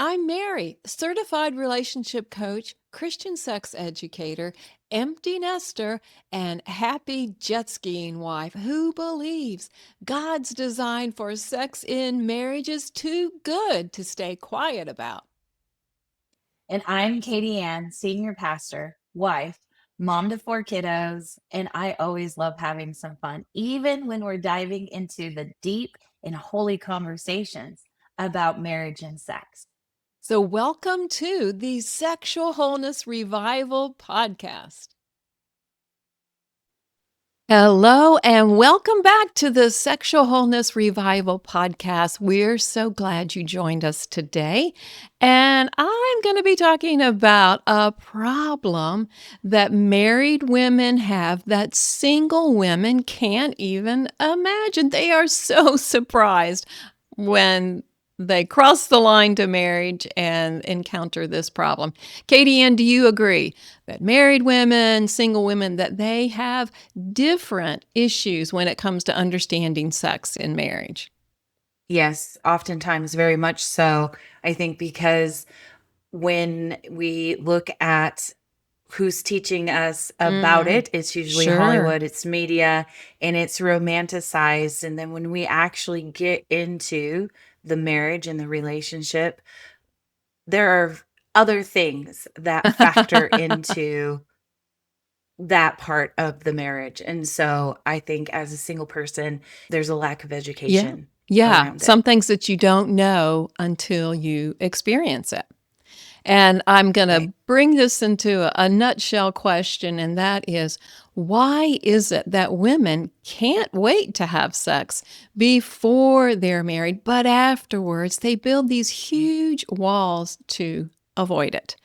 I'm Mary, certified relationship coach, Christian sex educator, empty nester, and happy jet skiing wife who believes God's design for sex in marriage is too good to stay quiet about. And I'm Katieann, senior pastor, wife, mom to 4 kiddos, and I always love having some fun, even when we're diving into the deep and holy conversations about marriage and sex. So, welcome to the Sexual Wholeness Revival Podcast. Hello, and welcome back to the Sexual Wholeness Revival Podcast. We're so glad you joined us today. And I'm going to be talking about a problem that married women have that single women can't even imagine. They are so surprised when they cross the line to marriage and encounter this problem. Katieann, do you agree that married women, single women, that they have different issues when it comes to understanding sex in marriage? Yes, oftentimes very much so. I think because when we look at who's teaching us about it, it's usually Sure. Hollywood, it's media, and it's romanticized. And then when we actually get into the marriage and the relationship, there are other things that factor into that part of the marriage. And so I think as a single person, there's a lack of Yeah. education Yeah. around it. Some things that you don't know until you experience it. And I'm going to Right. bring this into a nutshell question, and that is, why is it that women can't wait to have sex before they're married, but afterwards they build these huge walls to avoid it?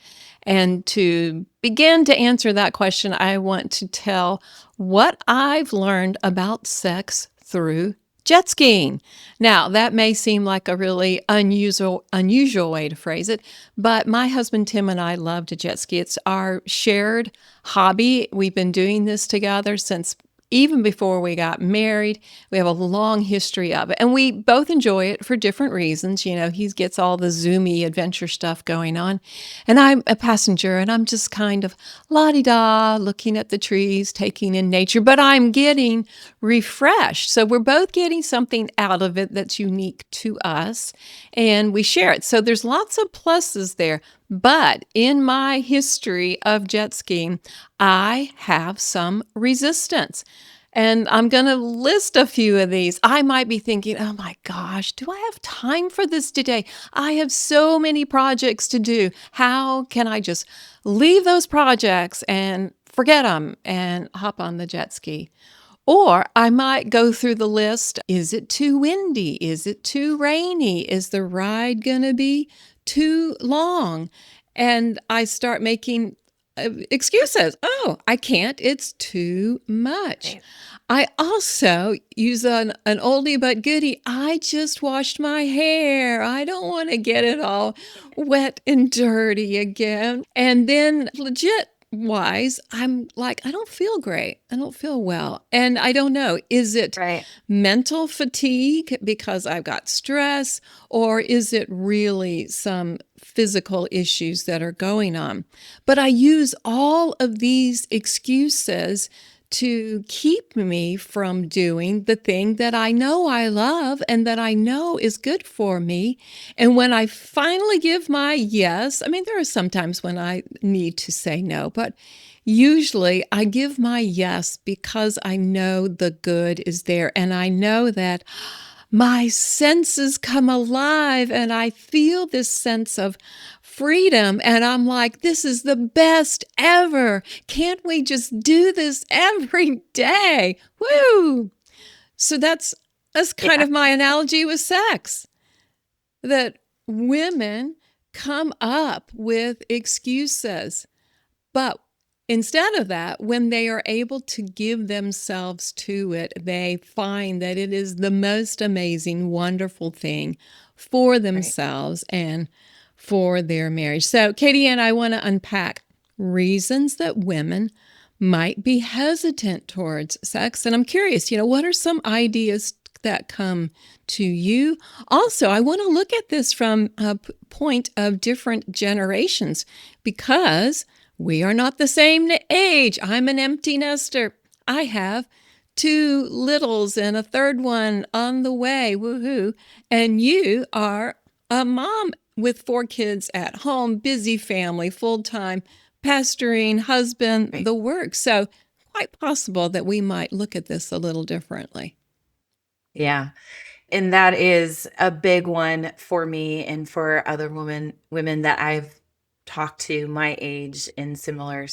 And to begin to answer that question, I want to tell what I've learned about sex through jet skiing. Now, that may seem like a really unusual way to phrase it, but my husband Tim and I love to jet ski. It's our shared hobby. We've been doing this together since even before we got married. We have a long history of it, and we both enjoy it for different reasons. You know, he gets all the zoomy adventure stuff going on, and I'm a passenger, and I'm just kind of la-di-da, looking at the trees, taking in nature, but I'm getting refreshed. So we're both getting something out of it that's unique to us, and we share it. So there's lots of pluses there. But in my history of jet skiing, I have some resistance. And I'm going to list a few of these. I might be thinking, oh my gosh, do I have time for this today? I have so many projects to do. How can I just leave those projects and forget them and hop on the jet ski? Or I might go through the list. Is it too windy? Is it too rainy? Is the ride going to be too long? And I start making excuses. Oh, I can't. It's too much. Right. I also use an oldie but goodie. I just washed my hair. I don't want to get it all wet and dirty again. And then legit wise, I'm like, I don't feel great. I don't feel well. And I don't know, is it Right. mental fatigue because I've got stress, or is it really some physical issues that are going on? But I use all of these excuses to keep me from doing the thing that I know I love and that I know is good for me. And when I finally give my yes, I mean, there are some times when I need to say no, but usually I give my yes because I know the good is there. And I know that my senses come alive and I feel this sense of freedom. And I'm like, this is the best ever. Can't we just do this every day? Woo! So that's kind Yeah. of my analogy with sex, that women come up with excuses. But instead of that, when they are able to give themselves to it, they find that it is the most amazing, wonderful thing for themselves and for their marriage. So, Katieann, I want to unpack reasons that women might be hesitant towards sex. And I'm curious, what are some ideas that come to you. Also, I want to look at this from a point of different generations because we are not the same age. I'm an empty nester. I have two littles and a third one on the way. Woohoo. And you are a mom with 4 kids at home, busy family, full-time, pastoring, husband, Right. the work. So quite possible that we might look at this a little differently. Yeah. And that is a big one for me and for other women that I've talked to my age in similar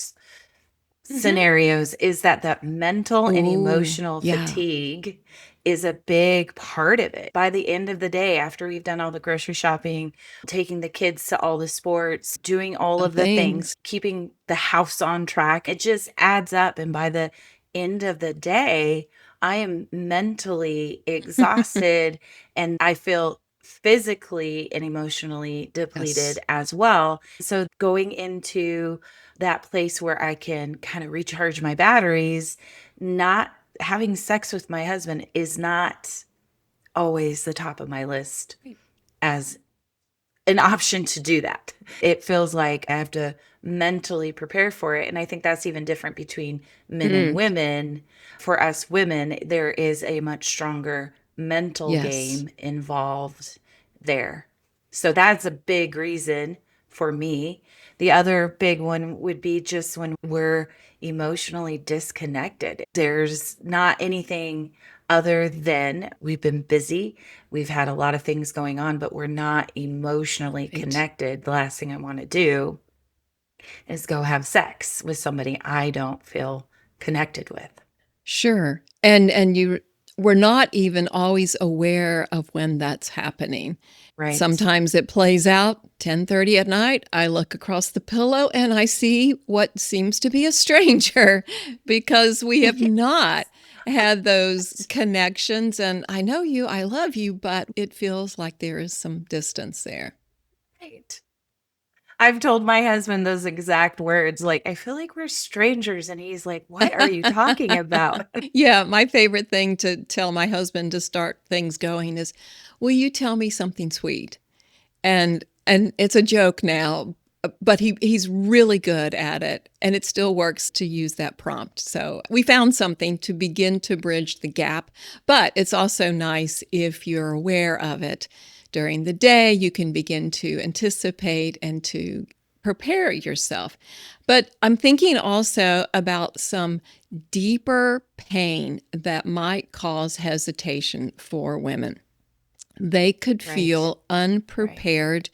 scenarios, is that mental and Oh, emotional yeah. fatigue is a big part of it. By the end of the day, after we've done all the grocery shopping, taking the kids to all the sports, doing all The of the things, things. keeping the house on track, it just adds up. And by the end of the day, I am mentally exhausted and I feel physically and emotionally depleted Yes. as well. So going into that place where I can kind of recharge my batteries, not having sex with my husband is not always the top of my list as an option to do that. It feels like I have to mentally prepare for it. And I think that's even different between men and Mm, women. For us women, there is a much stronger mental yes. game involved there. So that's a big reason for me. The other big one would be just when we're emotionally disconnected. There's not anything other than we've been busy. We've had a lot of things going on, but we're not emotionally Right. connected. The last thing I want to do is go have sex with somebody I don't feel connected with. Sure. And you we're not even always aware of when that's happening. Right. Sometimes it plays out 10:30 at night. I look across the pillow and I see what seems to be a stranger because we have not had those connections. And I know you, I love you, but it feels like there is some distance there. Right. I've told my husband those exact words, like, I feel like we're strangers. And he's like, what are you talking about? Yeah, my favorite thing to tell my husband to start things going is, "Will you tell me something sweet?" And it's a joke now, but he's really good at it, and it still works to use that prompt. So we found something to begin to bridge the gap, but it's also nice if you're aware of it during the day. You can begin to anticipate and to prepare yourself. But I'm thinking also about some deeper pain that might cause hesitation for women. They could Right. feel Right. unprepared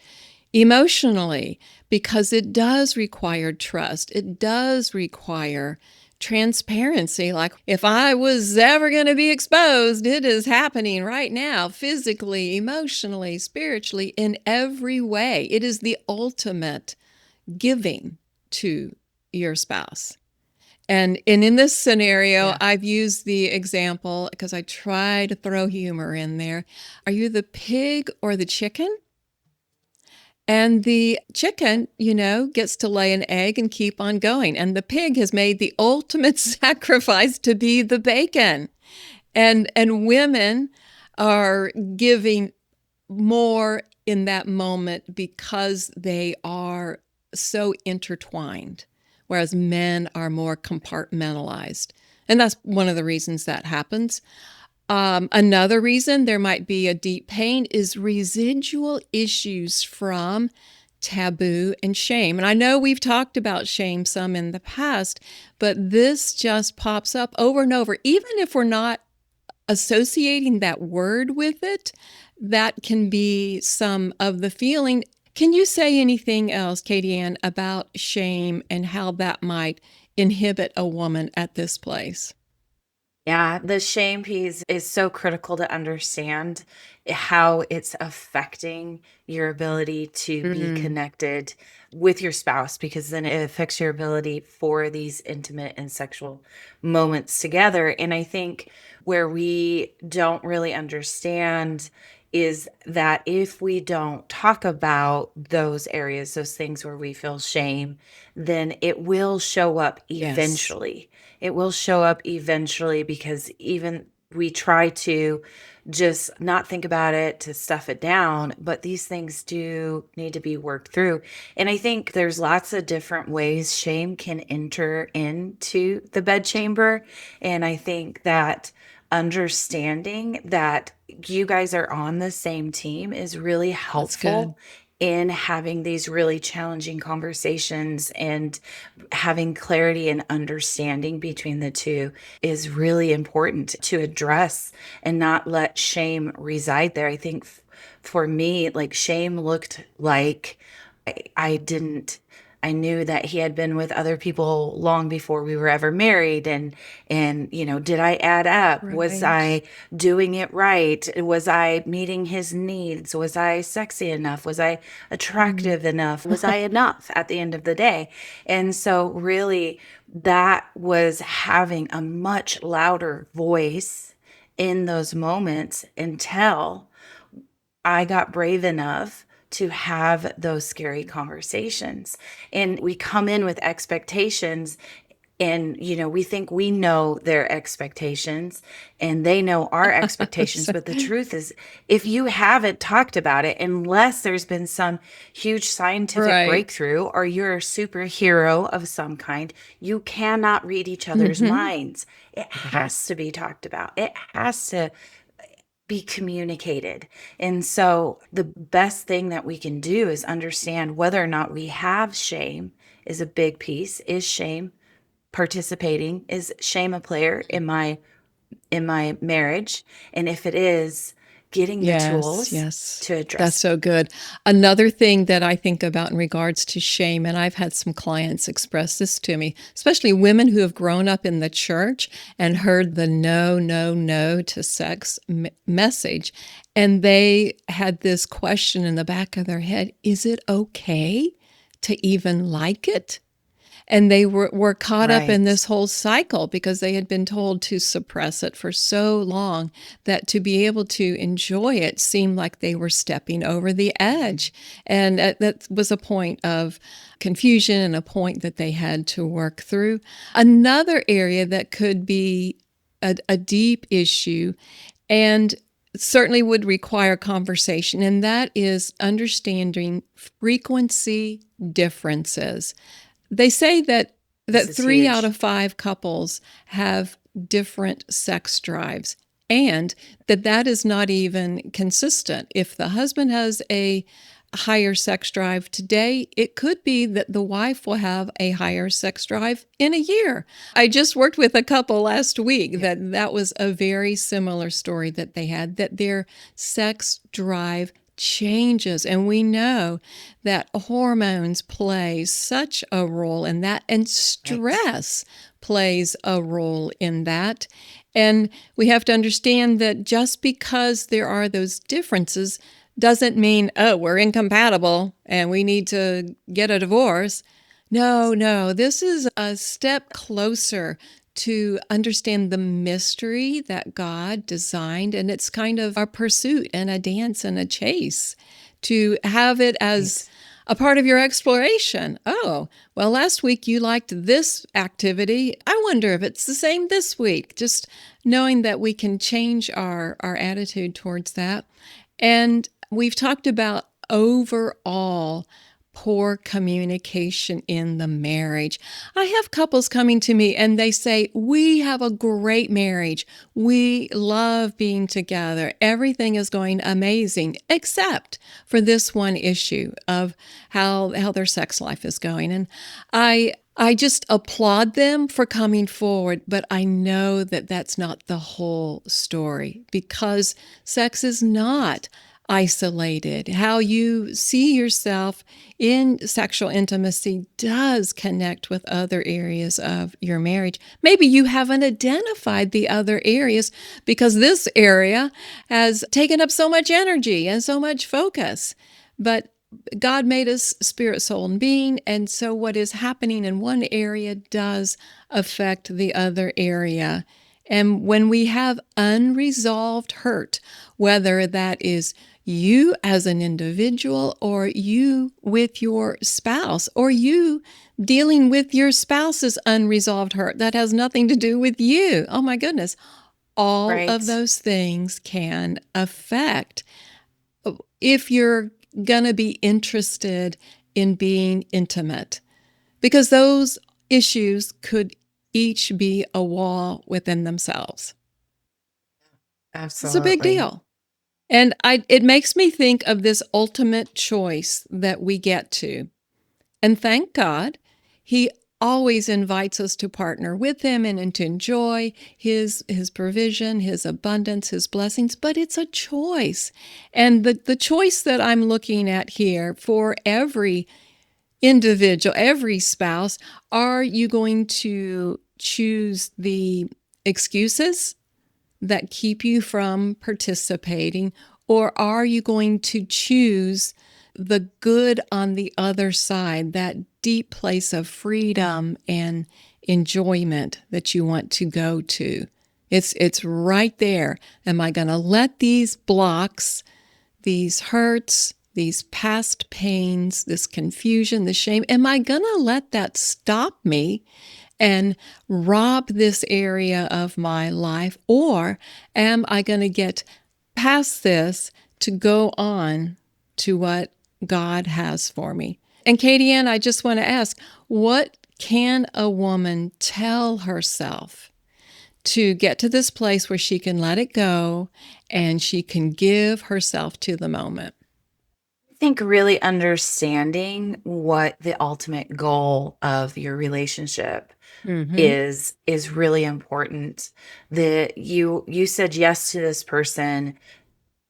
emotionally because it does require trust. It does require transparency. Like, if I was ever going to be exposed, it is happening right now, physically, emotionally, spiritually, in every way. It is the ultimate giving to your spouse. And in this scenario, Yeah. I've used the example because I try to throw humor in there. Are you the pig or the chicken? And the chicken, gets to lay an egg and keep on going. And the pig has made the ultimate sacrifice to be the bacon. And women are giving more in that moment because they are so intertwined, whereas men are more compartmentalized. And that's one of the reasons that happens. Another reason there might be a deep pain is residual issues from taboo and shame. And I know we've talked about shame some in the past, but this just pops up over and over. Even if we're not associating that word with it, that can be some of the feeling. Can you say anything else, Katieann, about shame and how that might inhibit a woman at this place? Yeah, the shame piece is so critical to understand how it's affecting your ability to be Mm, connected with your spouse, because then it affects your ability for these intimate and sexual moments together. And I think where we don't really understand is that if we don't talk about those areas, those things where we feel shame, then it will show up yes. eventually. It will show up eventually because even we try to just not think about it, to stuff it down, but these things do need to be worked through. And I think there's lots of different ways shame can enter into the bedchamber. And I think that understanding that you guys are on the same team is really That's good. helpful in having these really challenging conversations, and having clarity and understanding between the two is really important to address and not let shame reside there. I think for me, like, shame looked like I didn't I knew that he had been with other people long before we were ever married, and did I add up? Was Right. I doing it right? Was I meeting his needs? Was I sexy enough? Was I Mm. attractive enough? Was I enough at the end of the day? And so really, that was having a much louder voice in those moments until I got brave enough to have those scary conversations. And we come in with expectations, and we think we know their expectations and they know our expectations. But the truth is, if you haven't talked about it, unless there's been some huge scientific Right. breakthrough or you're a superhero of some kind, you cannot read each other's minds. It has to be talked about. It has to be communicated. And so the best thing that we can do is understand whether or not we have shame is a big piece. Is shame participating? Is shame a player in my marriage? And if it is, getting the Yes, tools yes. to address That's so good. Another thing that I think about in regards to shame, and I've had some clients express this to me, especially women who have grown up in the church and heard the no, no, no to sex message. And they had this question in the back of their head, is it okay to even like it? And they were caught up in Right. this whole cycle because they had been told to suppress it for so long that to be able to enjoy it seemed like they were stepping over the edge. And that was a point of confusion and a point that they had to work through. Another area that could be a deep issue and certainly would require conversation, and that is understanding frequency differences. They say that This is 3 out huge. of 5 couples have different sex drives, and that is not even consistent. If the husband has a higher sex drive today, it could be that the wife will have a higher sex drive in a year. I just worked with a couple last week that was a very similar story that they had, that their sex drive changes. And we know that hormones play such a role in that, and stress plays a role in that. And we have to understand that just because there are those differences doesn't mean, oh, we're incompatible and we need to get a divorce. No, this is a step closer to understand the mystery that God designed. And it's kind of a pursuit and a dance and a chase to have it as a part of your exploration. Oh, well, last week you liked this activity. I wonder if it's the same this week. Just knowing that we can change our attitude towards that. And we've talked about overall poor communication in the marriage. I have couples coming to me and they say, we have a great marriage. We love being together. Everything is going amazing, except for this one issue of how their sex life is going. And I just applaud them for coming forward, but I know that that's not the whole story, because sex is not isolated. How you see yourself in sexual intimacy does connect with other areas of your marriage. Maybe you haven't identified the other areas because this area has taken up so much energy and so much focus. But God made us spirit, soul, and being, and so what is happening in one area does affect the other area. And when we have unresolved hurt, whether that is you as an individual, or you with your spouse, or you dealing with your spouse's unresolved hurt, that has nothing to do with you. Oh my goodness. all of Right. those things can affect if you're going to be interested in being intimate, because those issues could each be a wall within themselves. It's a big Absolutely. deal. And it makes me think of this ultimate choice that we get to. And thank God, He always invites us to partner with Him and to enjoy His provision, His abundance, His blessings. But it's a choice. And the choice that I'm looking at here for every individual, every spouse, are you going to choose the excuses that keep you from participating, or are you going to choose the good on the other side, that deep place of freedom and enjoyment that you want to go to? It's right there. Am I going to let these blocks, these hurts, these past pains, this confusion, the shame, am I going to let that stop me and rob this area of my life? Or am I going to get past this to go on to what God has for me? And Katieann, I just want to ask, what can a woman tell herself to get to this place where she can let it go and she can give herself to the moment? I think really understanding what the ultimate goal of your relationship Mm-hmm. is really important. That you said yes to this person,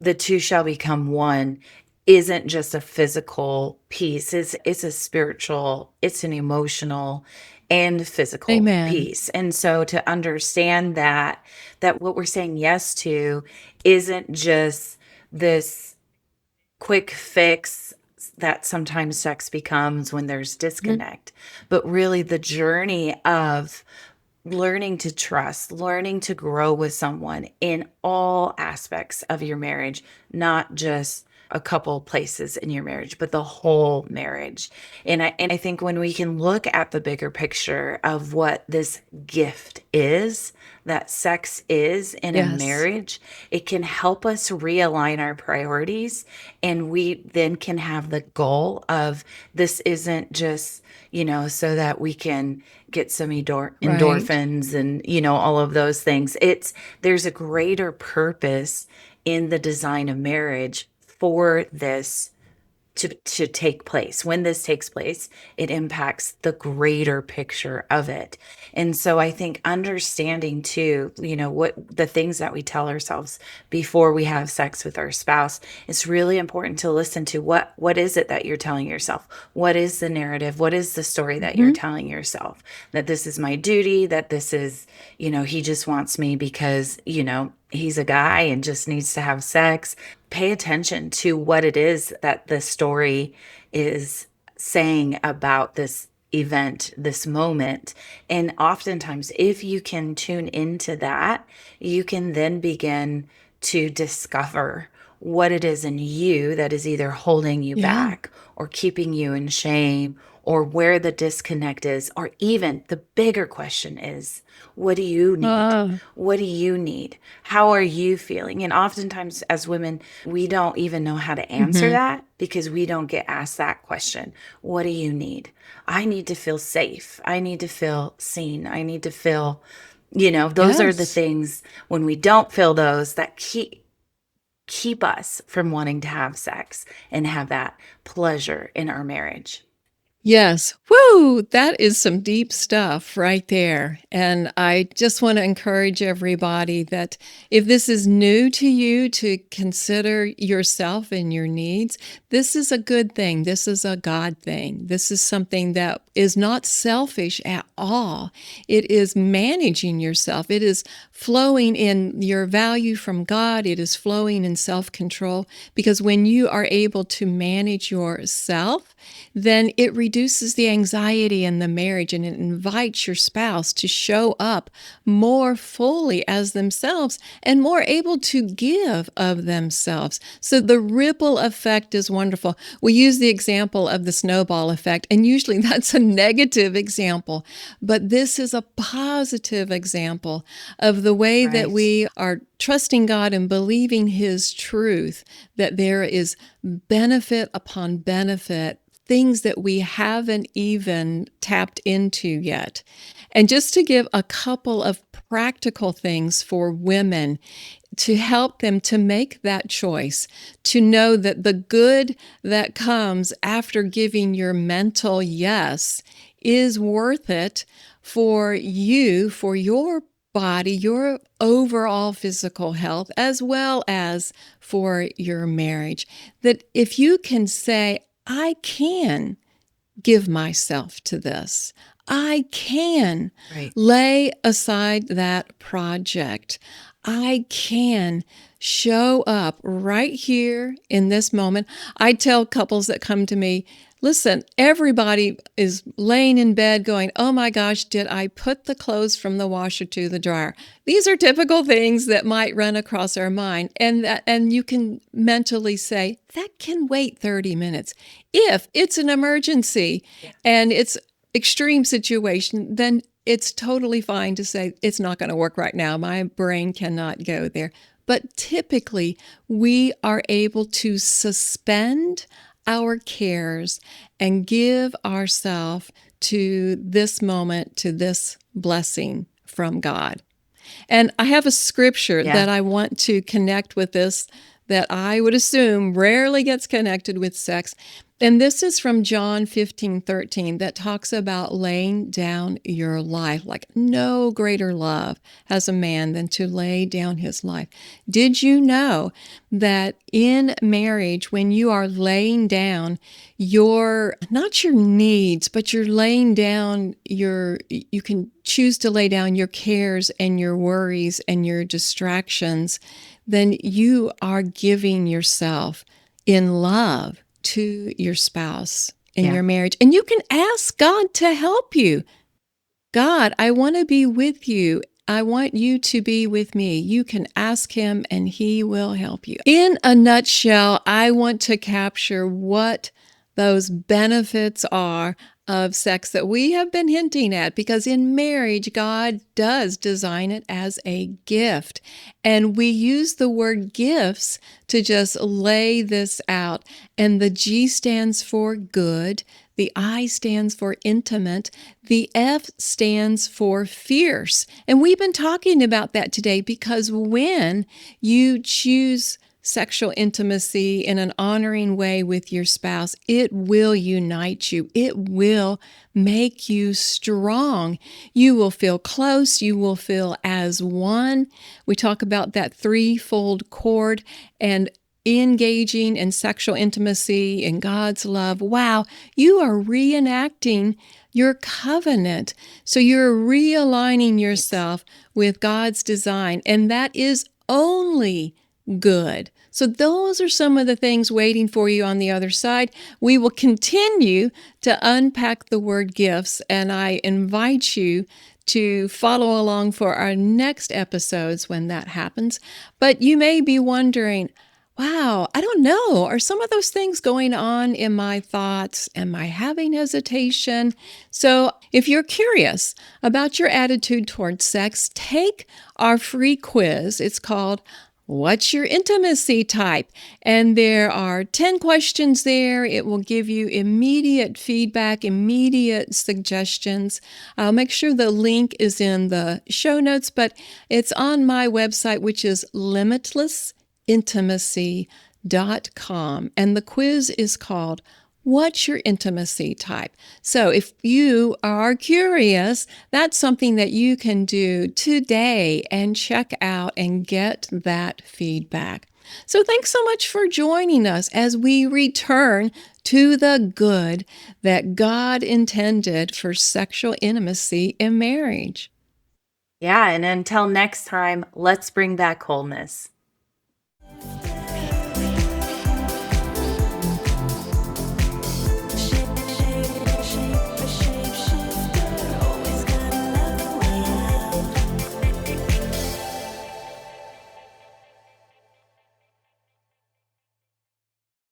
the two shall become one, isn't just a physical piece. It's a spiritual, it's an emotional and physical Amen. piece. And so to understand that what we're saying yes to isn't just this quick fix that sometimes sex becomes when there's Mhm. disconnect, but really the journey of learning to trust, learning to grow with someone in all aspects of your marriage, not just a couple places in your marriage, but the whole marriage. And I think when we can look at the bigger picture of what this gift is, that sex is in a Yes. marriage, it can help us realign our priorities. And we then can have the goal of this isn't just, so that we can get some Right. endorphins and, all of those things. There's a greater purpose in the design of marriage for this to take place. When this takes place, it impacts the greater picture of it. And so I think understanding too, what the things that we tell ourselves before we have sex with our spouse, it's really important to listen to what is it that you're telling yourself? What is the narrative? What is the story that you're Mhm. telling yourself? That this is my duty, that this is, he just wants me because, he's a guy and just needs to have sex. Pay attention to what it is that the story is saying about this event, this moment. And oftentimes, if you can tune into that, you can then begin to discover what it is in you that is either holding you Yeah. back or keeping you in shame, or where the disconnect is, or even the bigger question is, what do you need? Uh, What do you need? How are you feeling? And oftentimes, as women, we don't even know how to answer mhm. that because we don't get asked that question. What do you need? I need to feel safe. I need to feel seen. I need to feel, those are the Yes. things when we don't feel those that keep us from wanting to have sex and have that pleasure in our marriage. Yes. Woo! That is some deep stuff right there. And I just want to encourage everybody that if this is new to you, to consider yourself and your needs, this is a good thing. This is a God thing. This is something that is not selfish at all. It is managing yourself. It is flowing in your value from God. It is flowing in self-control, because when you are able to manage yourself, then it reduces reduces the anxiety in the marriage, and it invites your spouse to show up more fully as themselves and more able to give of themselves. So the ripple effect is wonderful. We use the example of the snowball effect, and usually that's a negative example, but this is a positive example of the way that Right. we are trusting God and believing His truth, that there is benefit upon benefit, things that we haven't even tapped into yet. And just to give a couple of practical things for women to help them to make that choice, to know that the good that comes after giving your mental yes is worth it for you, for your body, your overall physical health, as well as for your marriage. That if you can say, I can give myself to this, I can Right. lay aside that project, I can show up right here in this moment. I tell couples that come to me, listen, everybody is laying in bed going, oh my gosh, did I put the clothes from the washer to the dryer? These are typical things that might run across our mind. And you can mentally say, that can wait 30 minutes. If it's an emergency Yeah. and it's extreme situation, then it's totally fine to say, it's not going to work right now. My brain cannot go there. But typically, we are able to suspend our cares and give ourselves to this moment, to this blessing from God. And I have a scripture Yeah. that I want to connect with this that I would assume rarely gets connected with sex. And this is from John 15:13 that talks about laying down your life. Like no greater love has a man than to lay down his life. Did you know that in marriage, when you are laying down your, not your needs, but you're laying down you can choose to lay down your cares and your worries and your distractions, then you are giving yourself in love to your spouse in Yeah. your marriage. And you can ask God to help you. God, I want to be with you. I want you to be with me. You can ask Him and He will help you. In a nutshell, I want to capture what those benefits are of sex that we have been hinting at, because in marriage, God does design it as a gift. And we use the word gifts to just lay this out. And the G stands for good. The I stands for intimate. The F stands for fierce. And we've been talking about that today because when you choose sexual intimacy in an honoring way with your spouse, it will unite you. It will make you strong. You will feel close. You will feel as one. We talk about that threefold cord and engaging in sexual intimacy in God's love. Wow, you are reenacting your covenant. So you're realigning yourself with God's design, and that is only good. So those are some of the things waiting for you on the other side. We will continue to unpack the word gifts, and I invite you to follow along for our next episodes when that happens. But you may be wondering, wow, I don't know. Are some of those things going on in my thoughts? Am I having hesitation? So if you're curious about your attitude towards sex, take our free quiz. It's called What's Your Intimacy Type? And there are 10 questions there. It will give you immediate feedback, immediate suggestions. I'll make sure the link is in the show notes, but it's on my website, which is limitlessintimacy.com. And the quiz is called What's Your Intimacy Type? So if you are curious, that's something that you can do today and check out and get that feedback. So thanks so much for joining us as we return to the good that God intended for sexual intimacy in marriage. Yeah. And until next time, let's bring back wholeness.